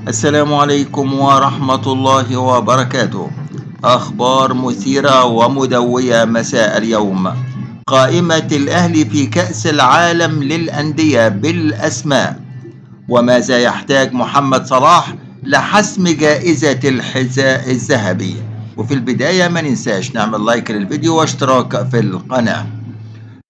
السلام عليكم ورحمة الله وبركاته. أخبار مثيرة ومدوية مساء اليوم. قائمة الأهلي في كأس العالم للأندية بالأسماء، وماذا يحتاج محمد صلاح لحسم جائزة الحذاء الذهبي. وفي البداية ما ننساش نعمل لايك للفيديو واشتراك في القناة.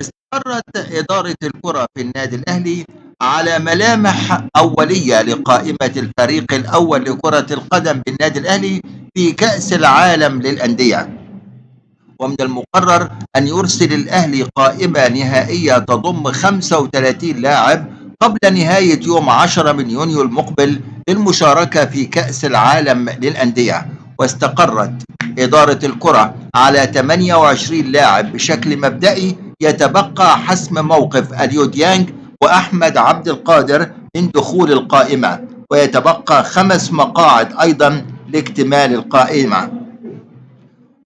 استقرت إدارة الكرة في النادي الأهلي على ملامح أولية لقائمة الفريق الأول لكرة القدم بالنادي الأهلي في كأس العالم للأندية، ومن المقرر أن يرسل الأهلي قائمة نهائية تضم 35 لاعب قبل نهاية يوم 10 من يونيو المقبل للمشاركة في كأس العالم للأندية. واستقرت إدارة الكرة على 28 لاعب بشكل مبدئي، يتبقى حسم موقف اليو ديانج وأحمد عبد القادر من دخول القائمة، ويتبقى 5 مقاعد أيضا لاكتمال القائمة.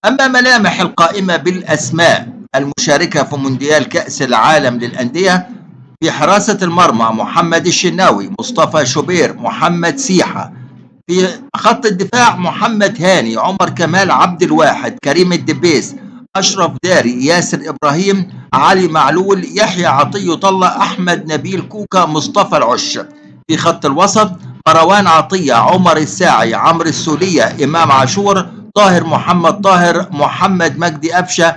أما ملامح القائمة بالأسماء المشاركة في مونديال كأس العالم للأندية: في حراسة المرمى محمد الشناوي، مصطفى شوبير، محمد سيحة. في خط الدفاع محمد هاني، عمر كمال عبد الواحد، كريم الدبيس، أشرف داري، ياسر إبراهيم، علي معلول، يحيى عطية الله، أحمد نبيل كوكا، مصطفى العش. في خط الوسط مروان عطية، عمر الساعي، عمرو السولية، إمام عاشور، طاهر محمد طاهر، محمد مجدي أفشة،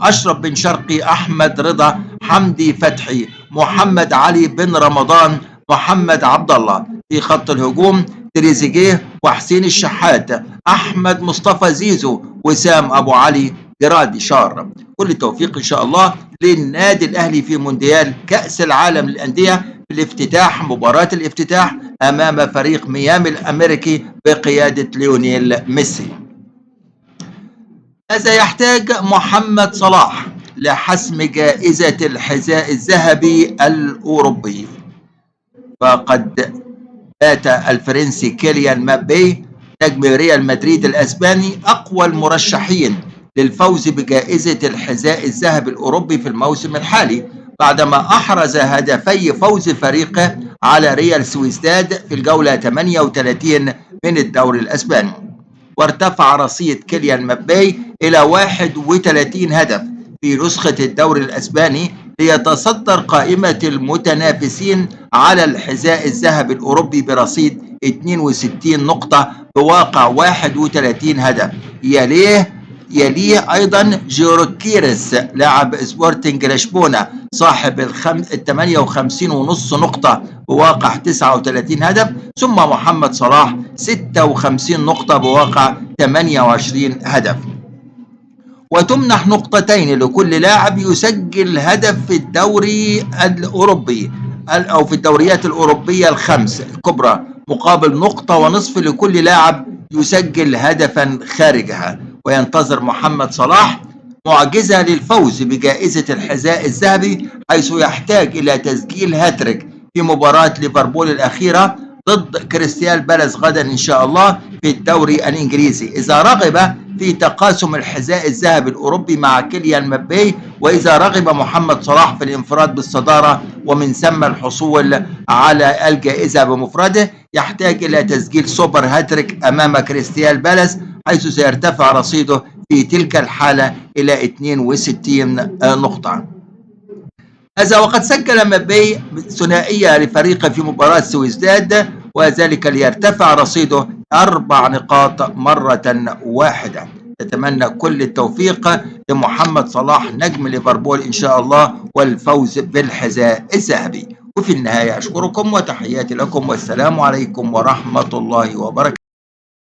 أشرف بن شرقي، أحمد رضا، حمدي فتحي، محمد علي بن رمضان، محمد عبد الله. في خط الهجوم تريزيجيه وحسين الشحات، أحمد مصطفى زيزو، وسام أبو علي، جرادي شار. كل التوفيق إن شاء الله للنادي الأهلي في مونديال كأس العالم للأندية في الافتتاح، مباراة الافتتاح أمام فريق ميامي الأمريكي بقيادة ليونيل ميسي. ماذا يحتاج محمد صلاح لحسم جائزة الحذاء الذهبي الأوروبي؟ فقد بات الفرنسي كيليان مبابي نجم ريال مدريد الأسباني أقوى المرشحين للفوز بجائزة الحذاء الذهبي الأوروبي في الموسم الحالي، بعدما أحرز هدفي فوز فريقه على ريال سويسداد في الجولة 38 من الدوري الأسباني. وارتفع رصيد كيليان مبابي إلى 31 هدف في نسخة الدوري الأسباني، ليتصدر قائمة المتنافسين على الحذاء الذهبي الأوروبي برصيد 62 نقطة بواقع 31 هدف. يليه أيضا جيروكيرس لاعب سبورتنج لشبونة صاحب 58.5 نقطة بواقع 39 هدف، ثم محمد صلاح 56 نقطة بواقع 28 هدف. وتمنح نقطتين لكل لاعب يسجل هدف في الدوري الأوروبي أو في الدوريات الأوروبية الخمس الكبرى، مقابل نقطة ونصف لكل لاعب يسجل هدفا خارجها. وينتظر محمد صلاح معجزة للفوز بجائزة الحذاء الذهبي، حيث يحتاج إلى تسجيل هاتريك في مباراة ليفربول الأخيرة ضد كريستيان بالاس غدا إن شاء الله في الدوري الإنجليزي، إذا رغب في تقاسم الحذاء الذهبي الأوروبي مع كيليان مبابي، وإذا رغب محمد صلاح في الانفراد بالصدارة ومن ثم الحصول على الجائزة بمفرده. يحتاج إلى تسجيل سوبر هاتريك أمام كريستيان بالاس، حيث سيرتفع رصيده في تلك الحالة إلى 62 نقطة. هذا وقد سجل مبابي ثنائية لفريقه في مباراة سويسداد، وذلك ليرتفع رصيده 4 نقاط مرة واحدة. نتمنى كل التوفيق لمحمد صلاح نجم ليفربول إن شاء الله والفوز بالحذاء الذهبي. وفي النهاية أشكركم وتحياتي لكم، والسلام عليكم ورحمة الله وبركاته.